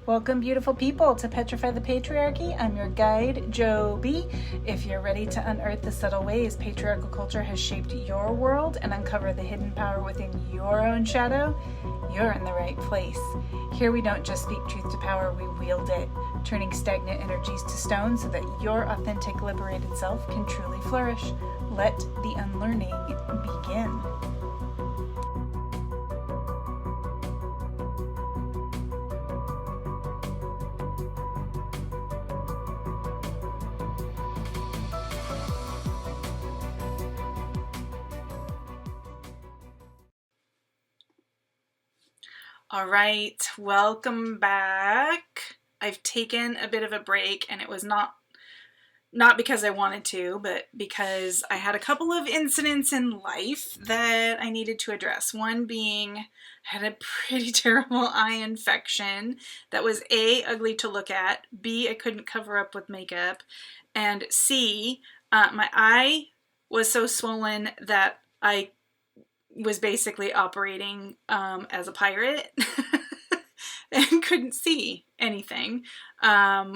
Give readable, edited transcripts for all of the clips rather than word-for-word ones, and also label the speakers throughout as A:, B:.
A: Welcome, beautiful people, to Petrify the Patriarchy. I'm your guide, Joe B. If you're ready to unearth the subtle ways patriarchal culture has shaped your world and uncover the hidden power within your own shadow, you're in the right place. Here we don't just speak truth to power, we wield it, turning stagnant energies to stone so that your authentic, liberated self can truly flourish. Let the unlearning begin. All right, welcome back. I've taken a bit of a break, and it was not because I wanted to, but because I had a couple of incidents in life that I needed to address. One being, I had a pretty terrible eye infection that was A, ugly to look at, B, I couldn't cover up with makeup, and C, my eye was so swollen that I was basically operating as a pirate and couldn't see anything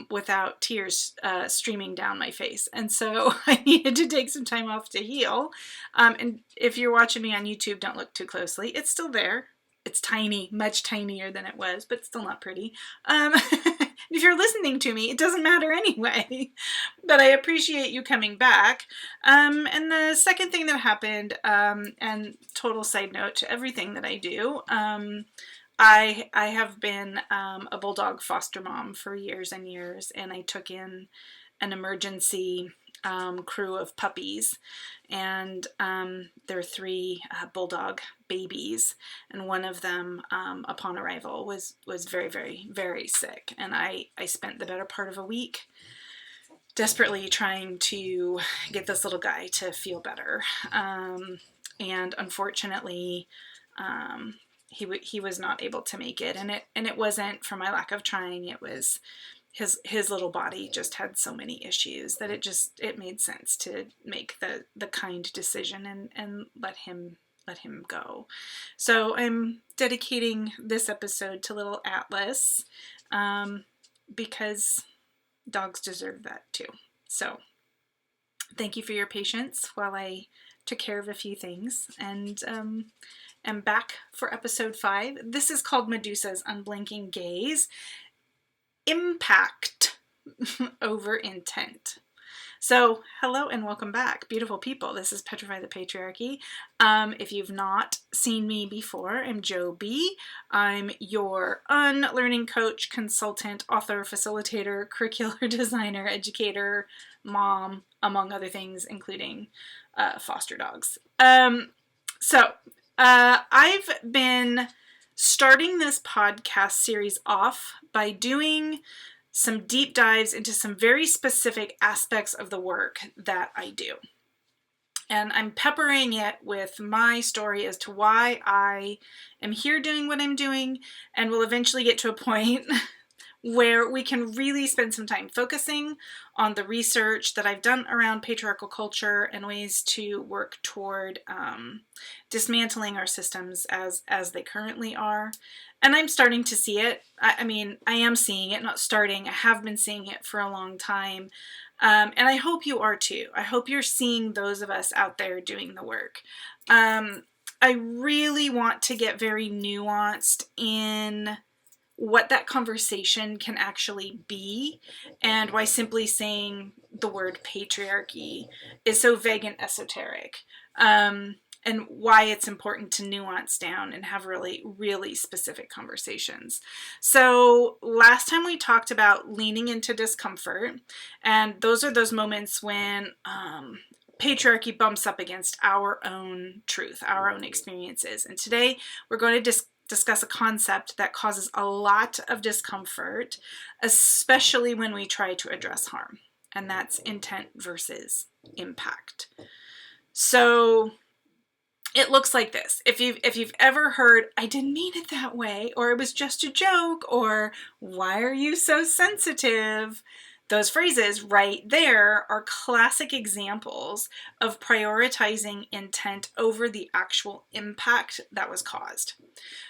A: without tears streaming down my face. And so I needed to take some time off to heal. And if you're watching me on YouTube, don't look too closely. It's still there. It's tiny, much tinier than it was, but still not pretty. If you're listening to me, it doesn't matter anyway, but I appreciate you coming back. And the second thing that happened, and total side note to everything that I do, I have been a bulldog foster mom for years and years, and I took in an emergency crew of puppies, and there are 3 bulldog babies, and one of them upon arrival was very, very, very sick, and I spent the better part of a week desperately trying to get this little guy to feel better, and unfortunately he was not able to make it, and it wasn't for my lack of trying. It was his little body just had so many issues that it made sense to make the kind decision and let him go. So I'm dedicating this episode to little Atlas, because dogs deserve that too. So thank you for your patience while I took care of a few things, and am back for episode 5. This is called Medusa's Unblinking Gaze. Impact over intent. So, hello and welcome back, beautiful people. This is Petrify the Patriarchy. If you've not seen me before, I'm Joe B. I'm your unlearning coach, consultant, author, facilitator, curricular designer, educator, mom, among other things, including foster dogs. I've been starting this podcast series off by doing some deep dives into some very specific aspects of the work that I do. And I'm peppering it with my story as to why I am here doing what I'm doing, and will eventually get to a point where we can really spend some time focusing on the research that I've done around patriarchal culture and ways to work toward dismantling our systems as they currently are. And I'm starting to see it. I am seeing it, not starting. I have been seeing it for a long time. And I hope you are too. I hope you're seeing those of us out there doing the work. I really want to get very nuanced in what that conversation can actually be, and why simply saying the word patriarchy is so vague and esoteric, and why it's important to nuance down and have really, really specific conversations. So last time we talked about leaning into discomfort, and those are those moments when patriarchy bumps up against our own truth, our own experiences. And today we're going to discuss a concept that causes a lot of discomfort, especially when we try to address harm, and that's intent versus impact. So it looks like this. If you've ever heard, "I didn't mean it that way," or "it was just a joke," or "why are you so sensitive?" Those phrases right there are classic examples of prioritizing intent over the actual impact that was caused.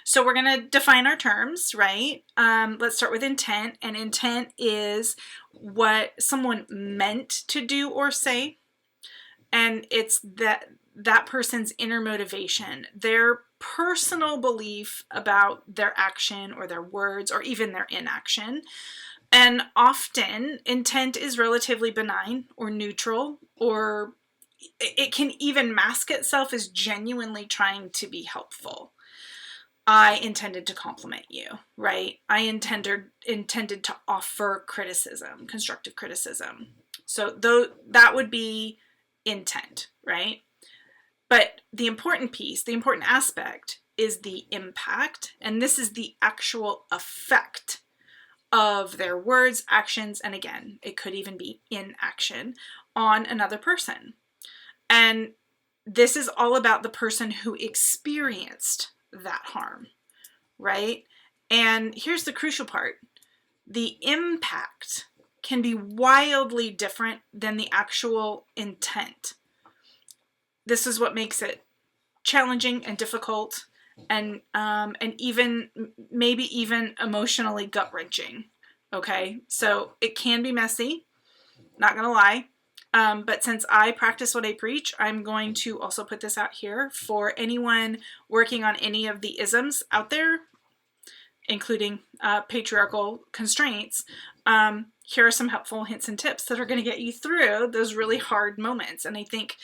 A: So we're going to define our terms, right? Let's start with intent. And intent is what someone meant to do or say. And it's that person's inner motivation, their personal belief about their action or their words or even their inaction. And often intent is relatively benign or neutral, or it can even mask itself as genuinely trying to be helpful. I intended to compliment you, right? I intended to offer criticism, constructive criticism. So that would be intent, right? But the important piece, the important aspect is the impact, and this is the actual effect of their words, actions, and again, it could even be inaction on another person. And this is all about the person who experienced that harm, right? And here's the crucial part. The impact can be wildly different than the actual intent. This is what makes it challenging and difficult, and even maybe even emotionally gut-wrenching. Okay, so it can be messy, not gonna lie, but since I practice what I preach, I'm going to also put this out here for anyone working on any of the isms out there, including patriarchal constraints. Here are some helpful hints and tips that are going to get you through those really hard moments. And I think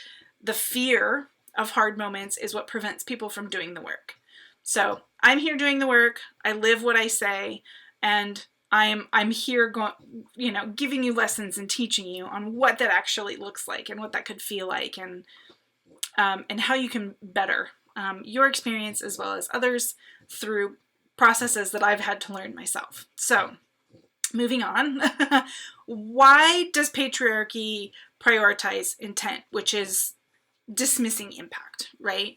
A: the fear of hard moments is what prevents people from doing the work. So I'm here doing the work. I live what I say, and I'm here giving you lessons and teaching you on what that actually looks like and what that could feel like, and how you can better your experience as well as others through processes that I've had to learn myself. So moving on, why does patriarchy prioritize intent, which is dismissing impact, right?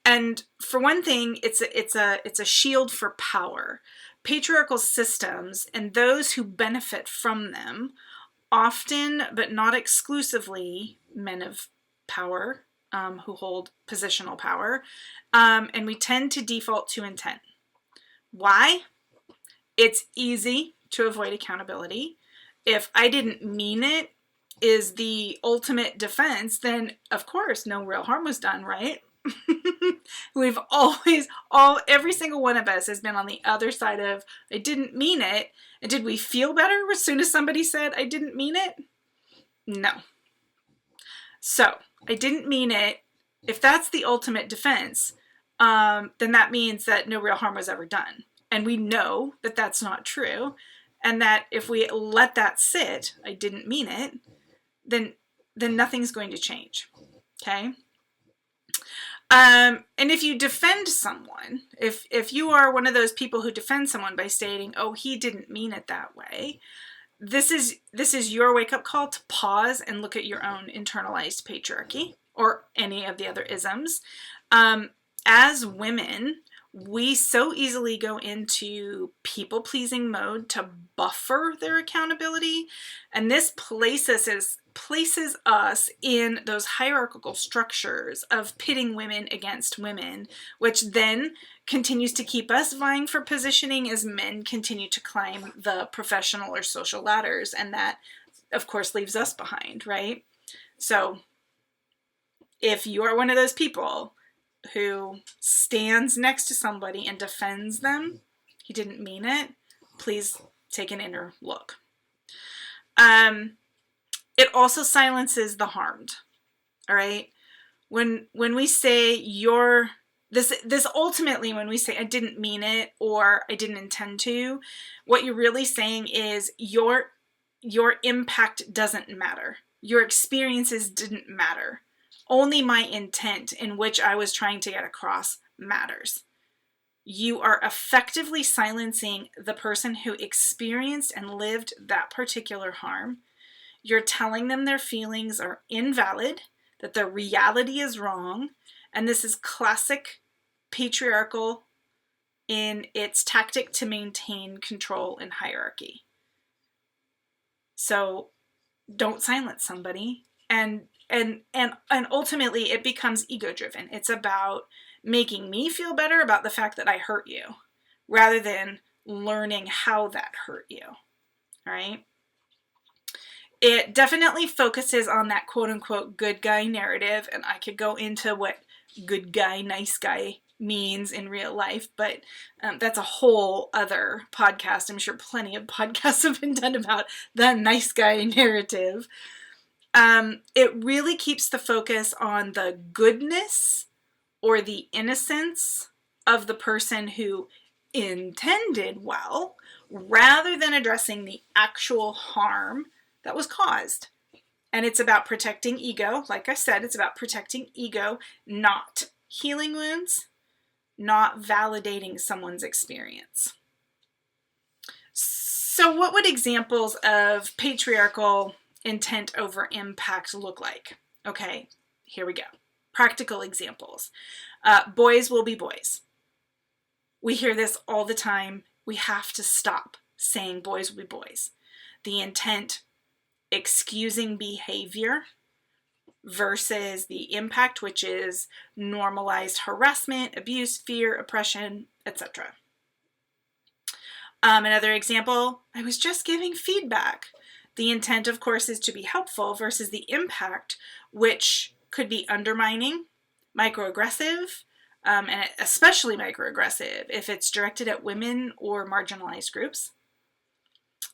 A: And for one thing, it's a shield for power. Patriarchal systems and those who benefit from them, often but not exclusively men of power, who hold positional power, and we tend to default to intent. Why? It's easy to avoid accountability. If I didn't mean it is the ultimate defense, then of course no real harm was done, right? We've always, every single one of us has been on the other side of, I didn't mean it. And did we feel better as soon as somebody said, I didn't mean it? No. So, I didn't mean it. If that's the ultimate defense, then that means that no real harm was ever done. And we know that that's not true. And that if we let that sit, I didn't mean it, then nothing's going to change. Okay? And if you defend someone, if you are one of those people who defend someone by stating, oh, he didn't mean it that way, this is your wake-up call to pause and look at your own internalized patriarchy or any of the other isms. As women, we so easily go into people-pleasing mode to buffer their accountability, and this places us in those hierarchical structures of pitting women against women, which then continues to keep us vying for positioning as men continue to climb the professional or social ladders, and that, of course, leaves us behind, right? So if you are one of those people who stands next to somebody and defends them, he didn't mean it, please take an inner look. It also silences the harmed, all right? When we say this ultimately, when we say I didn't mean it or I didn't intend to, what you're really saying is your impact doesn't matter. Your experiences didn't matter. Only my intent in which I was trying to get across matters. You are effectively silencing the person who experienced and lived that particular harm. You're telling them their feelings are invalid, that their reality is wrong, and this is classic patriarchal in its tactic to maintain control and hierarchy. So don't silence somebody. And ultimately it becomes ego driven. It's about making me feel better about the fact that I hurt you rather than learning how that hurt you. All right. It definitely focuses on that quote unquote good guy narrative. And I could go into what good guy, nice guy means in real life, but that's a whole other podcast. I'm sure plenty of podcasts have been done about the nice guy narrative. It really keeps the focus on the goodness or the innocence of the person who intended well, rather than addressing the actual harm that was caused. And it's about protecting ego. Like I said, it's about protecting ego, not healing wounds, not validating someone's experience. So what would examples of patriarchal intent over impact look like? Okay, here we go. Practical examples. Boys will be boys. We hear this all the time. We have to stop saying boys will be boys. The intent excusing behavior versus the impact, which is normalized harassment, abuse, fear, oppression, etc. Another example, I was just giving feedback. The intent, of course, is to be helpful versus the impact, which could be undermining, microaggressive, and especially microaggressive if it's directed at women or marginalized groups.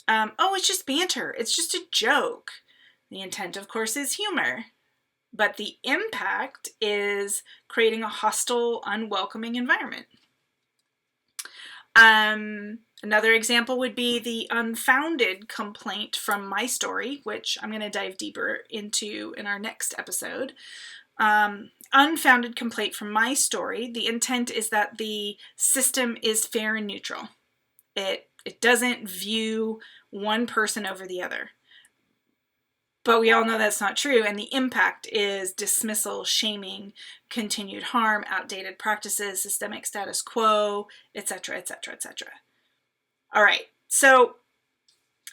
A: It's just banter. It's just a joke. The intent, of course, is humor. But the impact is creating a hostile, unwelcoming environment. Another example would be the unfounded complaint from my story, which I'm going to dive deeper into in our next episode. Unfounded complaint from my story. The intent is that the system is fair and neutral. It doesn't view one person over the other. But we all know that's not true, and the impact is dismissal, shaming, continued harm, outdated practices, systemic status quo, etc., etc., etc. All right, so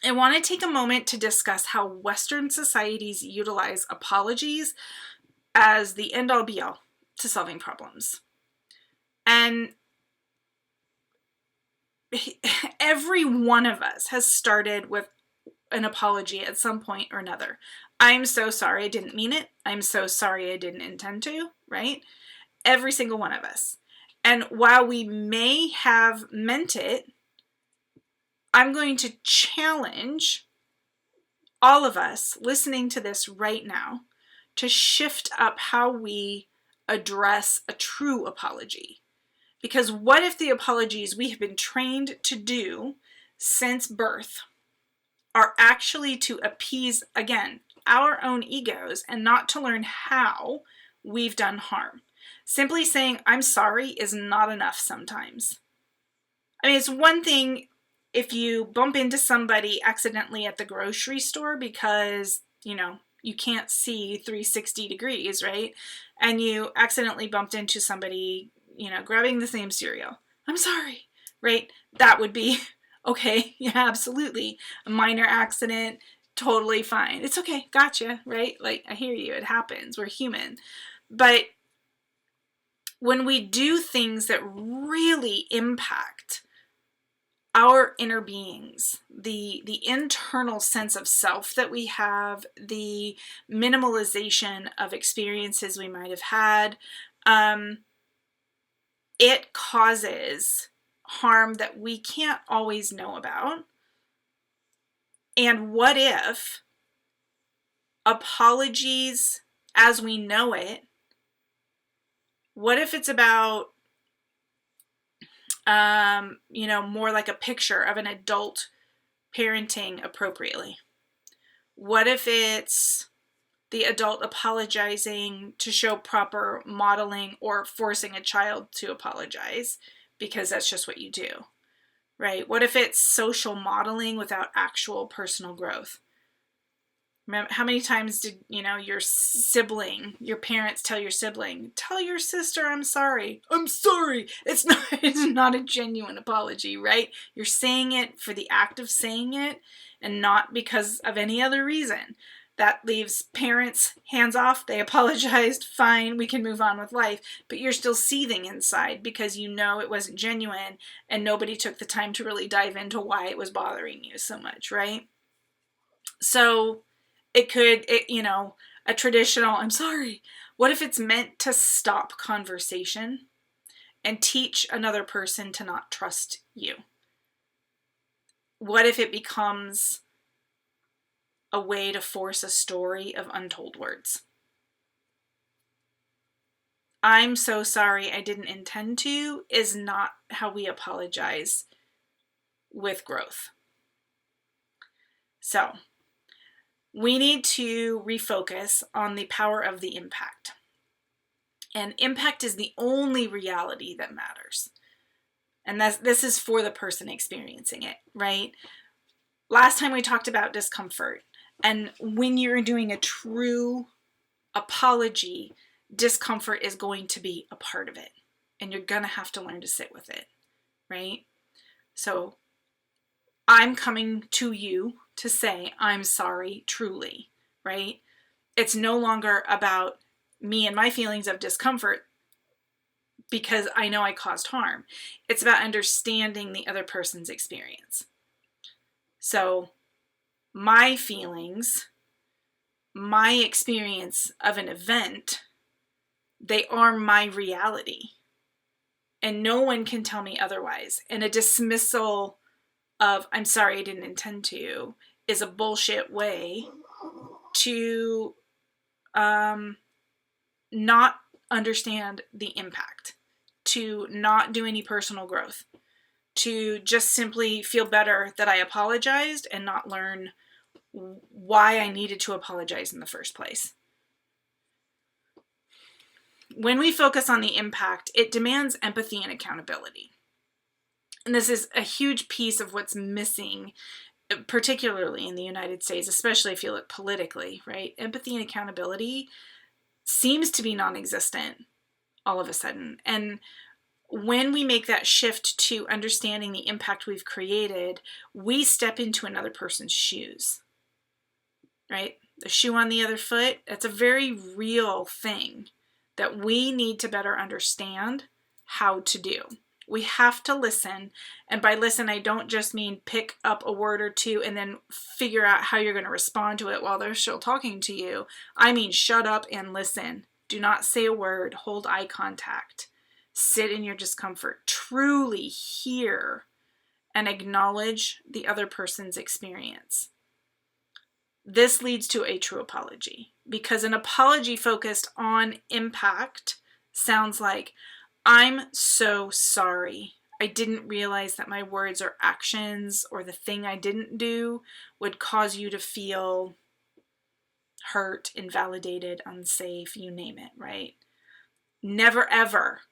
A: I want to take a moment to discuss how Western societies utilize apologies as the end-all be-all to solving problems. And every one of us has started with an apology at some point or another. I'm so sorry I didn't mean it. I'm so sorry I didn't intend to, right? Every single one of us. And while we may have meant it, I'm going to challenge all of us listening to this right now to shift up how we address a true apology. Because what if the apologies we have been trained to do since birth are actually to appease, again, our own egos and not to learn how we've done harm? Simply saying, I'm sorry is not enough sometimes. I mean, it's one thing if you bump into somebody accidentally at the grocery store because, you can't see 360 degrees, right? And you accidentally bumped into somebody, grabbing the same cereal. I'm sorry, right? That would be okay. Yeah, absolutely. A minor accident, totally fine. It's okay. Gotcha, right? Like, I hear you. It happens. We're human. But when we do things that really impact our inner beings, the internal sense of self that we have, the minimalization of experiences we might have had, it causes harm that we can't always know about. And what if apologies as we know it, what if it's about more like a picture of an adult parenting appropriately? What if it's the adult apologizing to show proper modeling or forcing a child to apologize because that's just what you do, right? What if it's social modeling without actual personal growth? Remember, how many times did, your parents tell your sibling, tell your sister I'm sorry. I'm sorry. It's not a genuine apology, right? You're saying it for the act of saying it and not because of any other reason. That leaves parents hands off. They apologized. Fine, we can move on with life. But you're still seething inside because you know it wasn't genuine and nobody took the time to really dive into why it was bothering you so much, right? So a traditional, I'm sorry. What if it's meant to stop conversation and teach another person to not trust you? What if it becomes a way to force a story of untold words? I'm so sorry, I didn't intend to is not how we apologize with growth. So, we need to refocus on the power of the impact. And impact is the only reality that matters. And this is for the person experiencing it, right? Last time we talked about discomfort. And when you're doing a true apology, discomfort is going to be a part of it. And you're going to have to learn to sit with it, right? So I'm coming to you to say, I'm sorry, truly, right? It's no longer about me and my feelings of discomfort because I know I caused harm. It's about understanding the other person's experience. So my feelings, my experience of an event, they are my reality. And no one can tell me otherwise. And a dismissal of, I'm sorry, I didn't intend to, is a bullshit way to not understand the impact, to not do any personal growth, to just simply feel better that I apologized and not learn why I needed to apologize in the first place. When we focus on the impact, it demands empathy and accountability. And this is a huge piece of what's missing, particularly in the United States, especially if you look politically, right? Empathy and accountability seems to be non-existent all of a sudden. And when we make that shift to understanding the impact we've created, we step into another person's shoes, right? The shoe on the other foot, that's a very real thing that we need to better understand how to do. We have to listen. And by listen, I don't just mean pick up a word or two and then figure out how you're going to respond to it while they're still talking to you. I mean, shut up and listen. Do not say a word. Hold eye contact. Sit in your discomfort. Truly hear and acknowledge the other person's experience. This leads to a true apology, because an apology focused on impact sounds like, I'm so sorry. I didn't realize that my words or actions or the thing I didn't do would cause you to feel hurt, invalidated, unsafe, you name it, right? Never ever,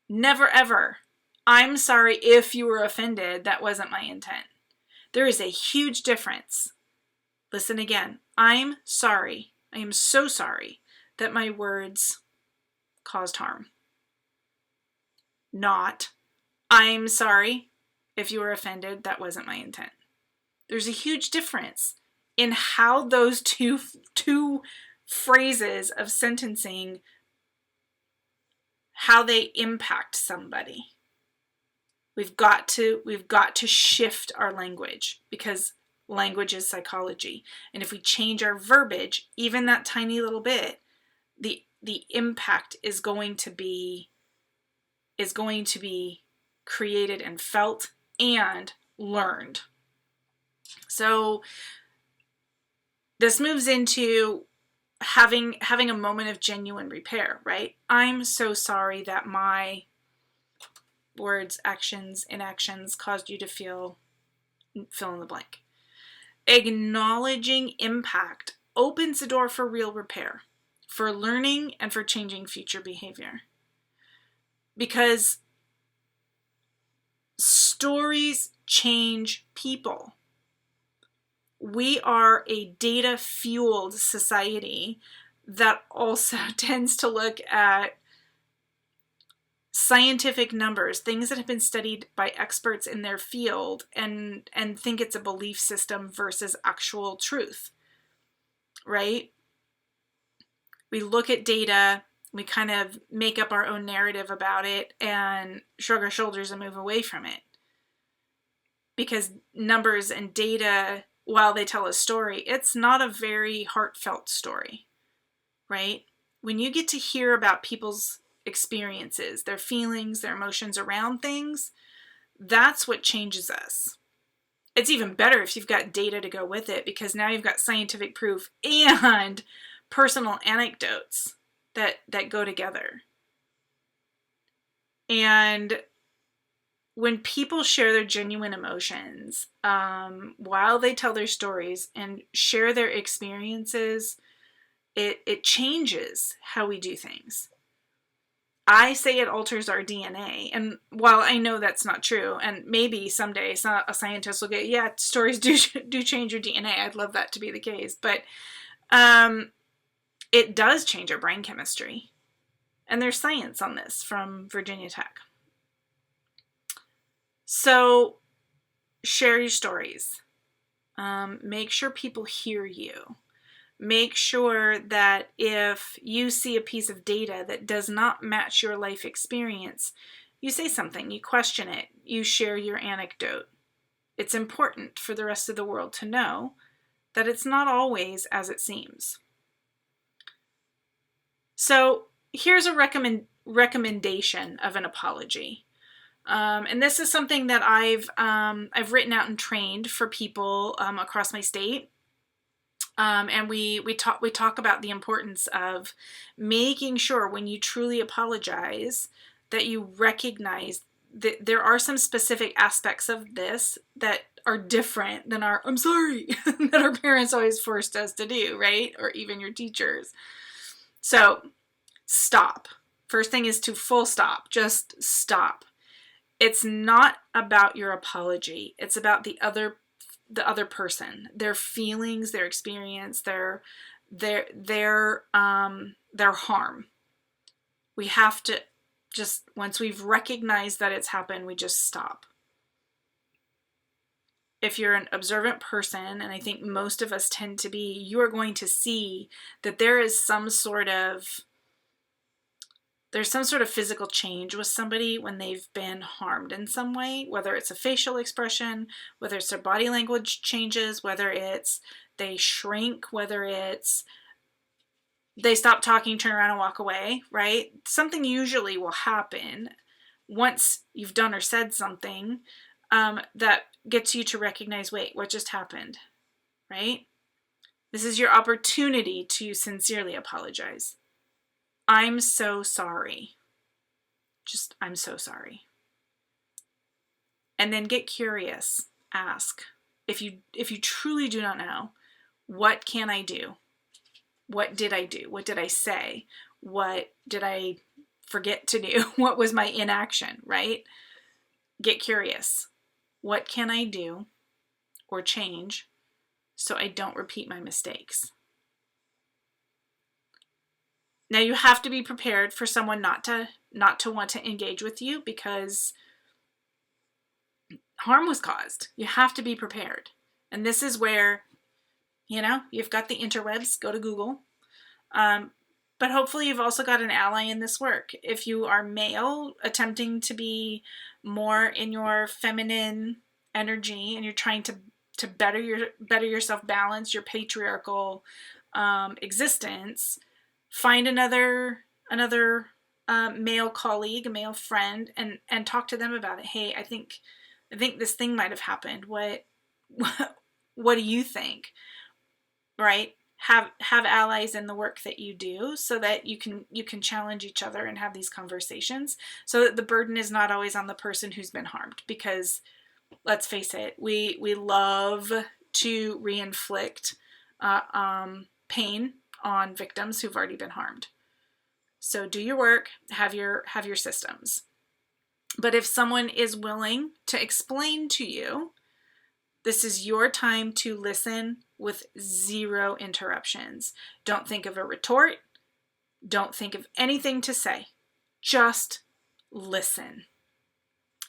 A: never ever. I'm sorry if you were offended. That wasn't my intent. There is a huge difference. Listen again. I'm sorry. I am so sorry that my words caused harm. Not, I'm sorry if you were offended. That wasn't my intent. There's a huge difference in how those two phrases of sentencing, how they impact somebody. We've got to shift our language, because language is psychology. And if we change our verbiage, even that tiny little bit, the impact is going to be created and felt and learned. So this moves into having a moment of genuine repair, right? I'm so sorry that my words, actions, inactions caused you to fill in the blank. Acknowledging impact opens the door for real repair, for learning, and for changing future behavior. Because stories change people. we are a data-fueled society that also tends to look at scientific numbers, things that have been studied by experts in their field, and think it's a belief system versus actual truth, right? We look at data, we kind of make up our own narrative about it and shrug our shoulders and move away from it. Because numbers and data, while they tell a story, it's not a very heartfelt story, right? When you get to hear about people's experiences, their feelings, their emotions around things, that's what changes us. It's even better if you've got data to go with it, because now you've got scientific proof and personal anecdotes that go together. And when people share their genuine emotions, while they tell their stories and share their experiences, it changes how we do things. I say it alters our DNA. And while I know that's not true, and maybe someday a scientist will get, yeah, stories do change your DNA. I'd love that to be the case. But it does change our brain chemistry. And there's science on this from Virginia Tech. So share your stories. Make sure people hear you. Make sure that if you see a piece of data that does not match your life experience, you say something, you question it, you share your anecdote. It's important for the rest of the world to know that it's not always as it seems. So here's a recommendation of an apology. And this is something that I've written out and trained for people across my state. And we talk about the importance of making sure when you truly apologize that you recognize that there are some specific aspects of this that are different than our "I'm sorry" that our parents always forced us to do, right? Or even your teachers. So stop. First thing is to full stop. Just stop. It's not about your apology. It's about the other person, their feelings, their experience, their harm. We have to just, once we've recognized that it's happened, we just stop. If you're an observant person, and I think most of us tend to be, you are going to see that there's some sort of physical change with somebody when they've been harmed in some way, whether it's a facial expression, whether it's their body language changes, whether it's they shrink, whether it's they stop talking, turn around and walk away, right? Something usually will happen once you've done or said something that gets you to recognize, wait, what just happened, right? This is your opportunity to sincerely apologize. I'm so sorry. Just, I'm so sorry. And then get curious. Ask. If you truly do not know, what can I do? What did I do? What did I say? What did I forget to do? What was my inaction, right? Get curious. What can I do or change so I don't repeat my mistakes? Now you have to be prepared for someone not to want to engage with you because harm was caused. You have to be prepared. And this is where, you've got the interwebs, go to Google. But hopefully you've also got an ally in this work. If you are male, attempting to be more in your feminine energy and you're trying to better yourself, balance your patriarchal existence, find another male colleague, a male friend, and talk to them about it. Hey, I think this thing might have happened. What do you think? Right? Have allies in the work that you do so that you can challenge each other and have these conversations so that the burden is not always on the person who's been harmed. Because let's face it, we love to reinflict pain on victims who've already been harmed. So do your work, have your systems. But if someone is willing to explain to you This is your time to listen with zero interruptions. Don't think of a retort. Don't think of anything to say. Just listen.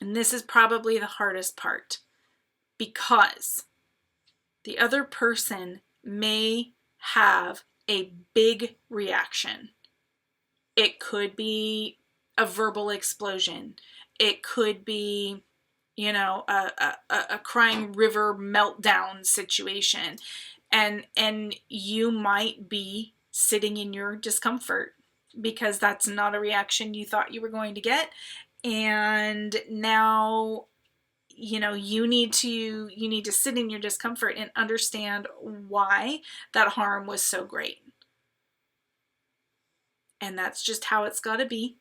A: And this is probably the hardest part, because the other person may have a big reaction. It could be a verbal explosion. It could be, a crying river meltdown situation. And you might be sitting in your discomfort because that's not a reaction you thought you were going to get. And now, you need to sit in your discomfort and understand why that harm was so great. And that's just how it's got to be.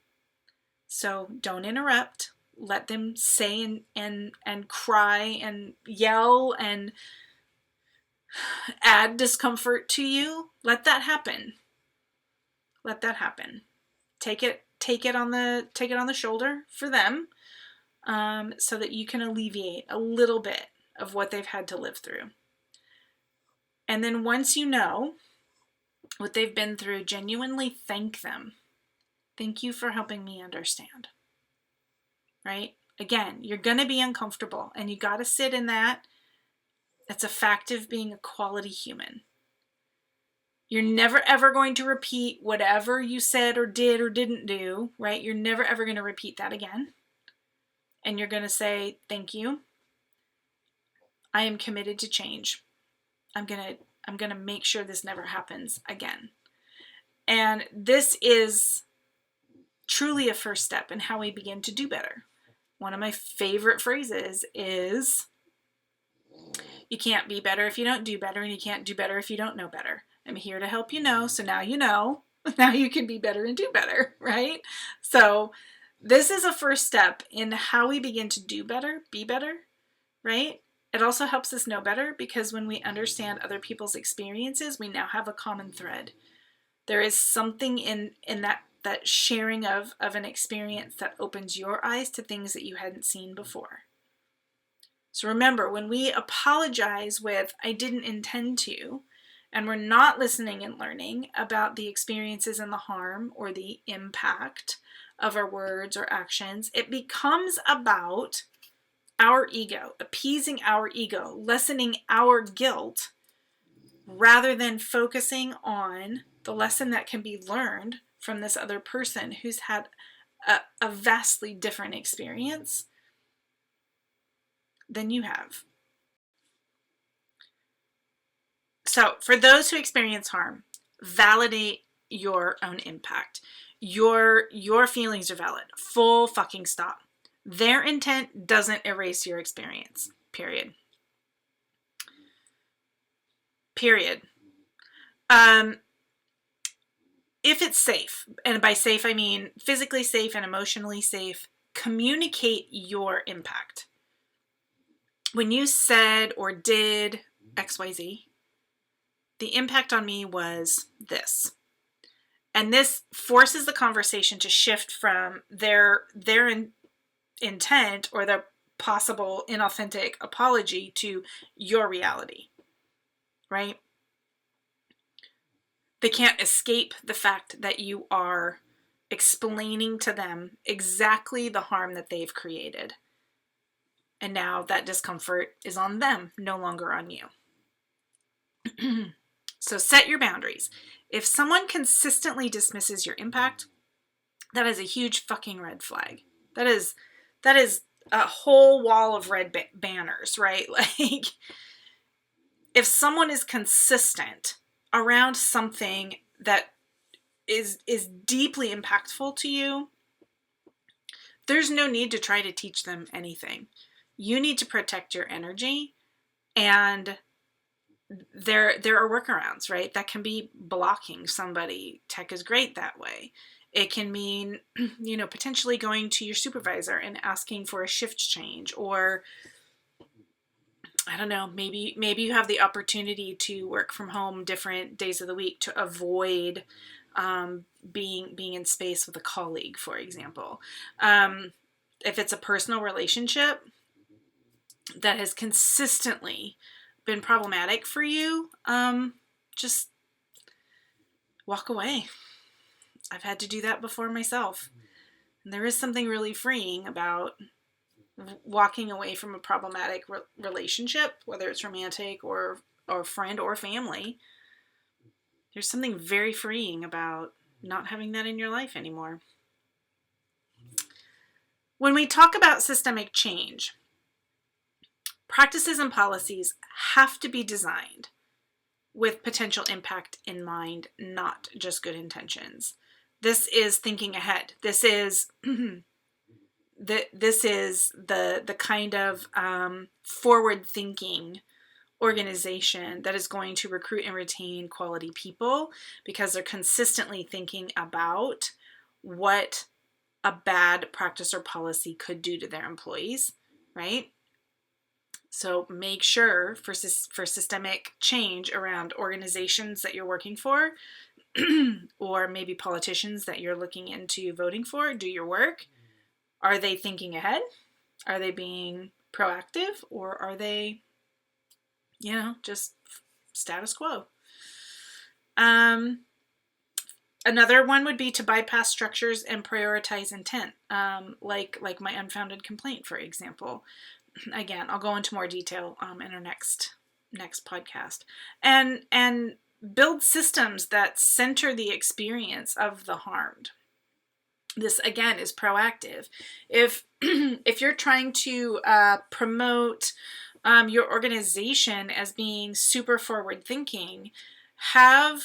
A: So don't interrupt. Let them say and cry and yell and add discomfort to you. Let that happen. Let that happen. Take it on the shoulder for them, so that you can alleviate a little bit of what they've had to live through. And then once you know what they've been through, genuinely thank them. Thank you for helping me understand. Right? Again, you're going to be uncomfortable, and you got to sit in that. It's a fact of being a quality human. You're never ever going to repeat whatever you said or did or didn't do, right? You're never ever going to repeat that again. And you're going to say, thank you. I am committed to change. I'm going to make sure this never happens again. And this is truly a first step in how we begin to do better. One of my favorite phrases is, you can't be better if you don't do better, and you can't do better if you don't know better. I'm here to help you know, so now you know. Now you can be better and do better, right? So this is a first step in how we begin to do better, be better, right? It also helps us know better, because when we understand other people's experiences, we now have a common thread. There is something in that sharing of an experience that opens your eyes to things that you hadn't seen before. So remember, when we apologize with, I didn't intend to, and we're not listening and learning about the experiences and the harm or the impact of our words or actions, it becomes about our ego, appeasing our ego, lessening our guilt, rather than focusing on the lesson that can be learned from this other person who's had a vastly different experience than you have. So for those who experience harm, validate your own impact. Your feelings are valid. Full fucking stop. Their intent doesn't erase your experience. Period. If it's safe, and by safe I mean physically safe and emotionally safe, communicate your impact. When you said or did XYZ, the impact on me was this. And this forces the conversation to shift from their intent or their possible inauthentic apology to your reality, right? They can't escape the fact that you are explaining to them exactly the harm that they've created. And now that discomfort is on them, no longer on you. So set your boundaries. If someone consistently dismisses your impact, that is a huge fucking red flag. That is a whole wall of red banners, right? Like, if someone is consistent around something that is deeply impactful to you, there's no need to try to teach them anything. You need to protect your energy, and there are workarounds, right? That can be blocking somebody. Tech is great that way. It can mean, potentially going to your supervisor and asking for a shift change, or I don't know, maybe you have the opportunity to work from home different days of the week to avoid being in space with a colleague, for example. If it's a personal relationship, that has consistently been problematic for you, just walk away. I've had to do that before myself. And there is something really freeing about walking away from a problematic relationship, whether it's romantic or friend or family. There's something very freeing about not having that in your life anymore. When we talk about systemic change, practices and policies have to be designed with potential impact in mind, not just good intentions. This is thinking ahead. This is this is the kind of forward-thinking organization that is going to recruit and retain quality people because they're consistently thinking about what a bad practice or policy could do to their employees, right? So make sure for systemic change around organizations that you're working for or maybe politicians that you're looking into voting for, do your work. Are they thinking ahead? Are they being proactive? Or are they, just status quo? Another one would be to bypass structures and prioritize intent, like my unfounded complaint, for example. Again, I'll go into more detail in our next podcast. And build systems that center the experience of the harmed. This, again, is proactive. If you're trying to promote your organization as being super forward thinking, have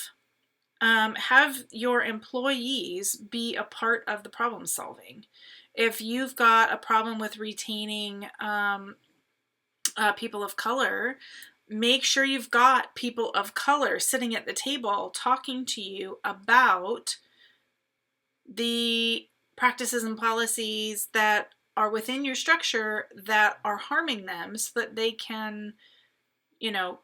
A: your employees be a part of the problem solving. If you've got a problem with retaining people of color, make sure you've got people of color sitting at the table talking to you about the practices and policies that are within your structure that are harming them so that they can,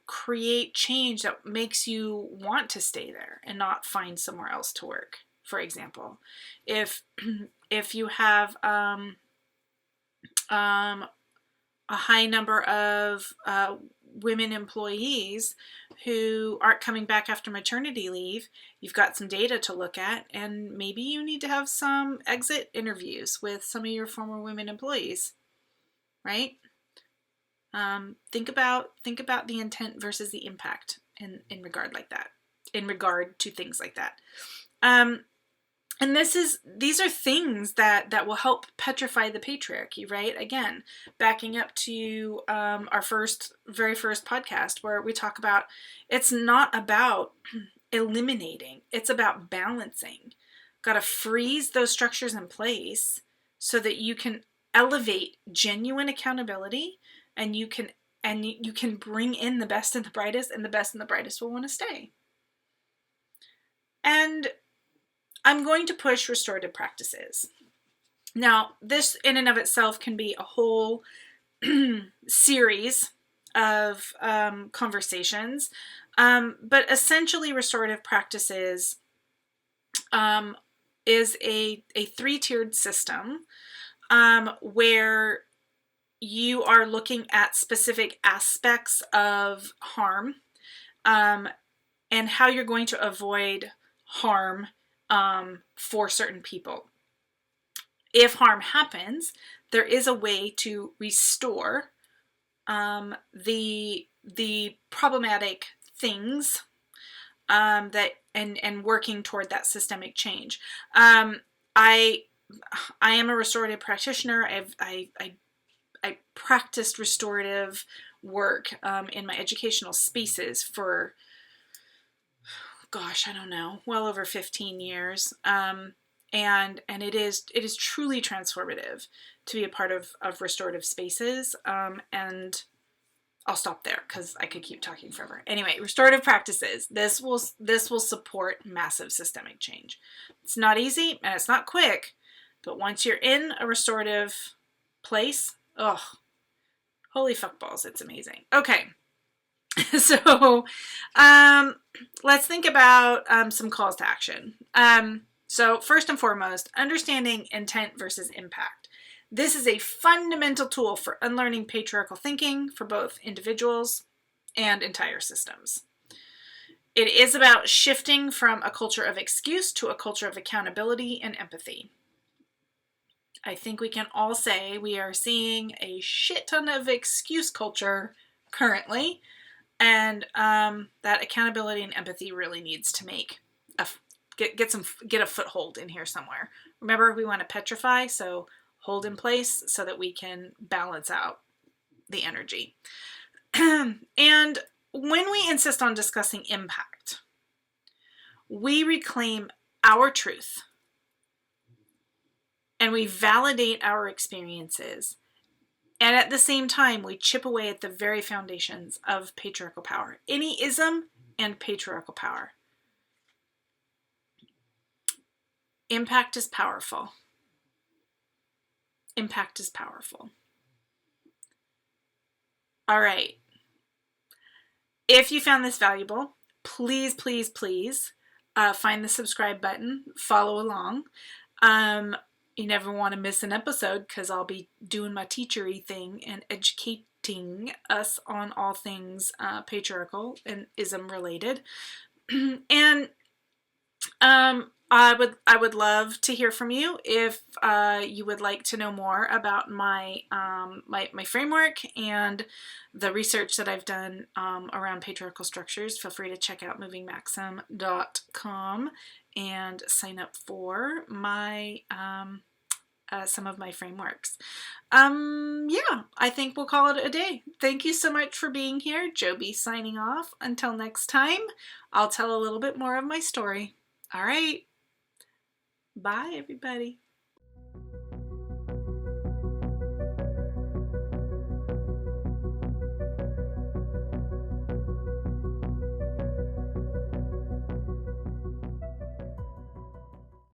A: create change that makes you want to stay there and not find somewhere else to work. For example, if you have a high number of women employees who aren't coming back after maternity leave, you've got some data to look at, and maybe you need to have some exit interviews with some of your former women employees, right? Think about the intent versus the impact in regard to things like that. And these are things that will help petrify the patriarchy, right? Again, backing up to our very first podcast where we talk about it's not about eliminating, it's about balancing. Got to freeze those structures in place so that you can elevate genuine accountability and you can bring in the best and the brightest, and the best and the brightest will want to stay. And I'm going to push restorative practices. Now, this in and of itself can be a whole series of conversations, but essentially restorative practices is a three-tiered system where you are looking at specific aspects of harm and how you're going to avoid harm for certain people. If harm happens, there is a way to restore the problematic things that and working toward that systemic change. I am a restorative practitioner. I practiced restorative work in my educational spaces for, I don't know, well over 15 years. And it is truly transformative to be a part of restorative spaces. And I'll stop there because I could keep talking forever. Anyway, restorative practices. This will support massive systemic change. It's not easy and it's not quick, but once you're in a restorative place, holy fuck balls, it's amazing. Okay. So, let's think about some calls to action. So first and foremost, understanding intent versus impact. This is a fundamental tool for unlearning patriarchal thinking for both individuals and entire systems. It is about shifting from a culture of excuse to a culture of accountability and empathy. I think we can all say we are seeing a shit ton of excuse culture currently, and that accountability and empathy really needs to get a foothold in here somewhere. Remember, we want to petrify, so hold in place so that we can balance out the energy. And when we insist on discussing impact, we reclaim our truth and we validate our experiences. And at the same time, we chip away at the very foundations of patriarchal power. Any ism and patriarchal power. Impact is powerful. Impact is powerful. All right. If you found this valuable, please, please, please find the subscribe button, follow along. You never want to miss an episode because I'll be doing my teachery thing and educating us on all things patriarchal and ism related. And I would love to hear from you if you would like to know more about my my framework and the research that I've done around patriarchal structures. Feel free to check out movingmaxim.com and sign up for my some of my frameworks. Yeah, I think we'll call it a day. Thank you so much for being here. Joby signing off. Until next time, I'll tell a little bit more of my story. All right. Bye, everybody.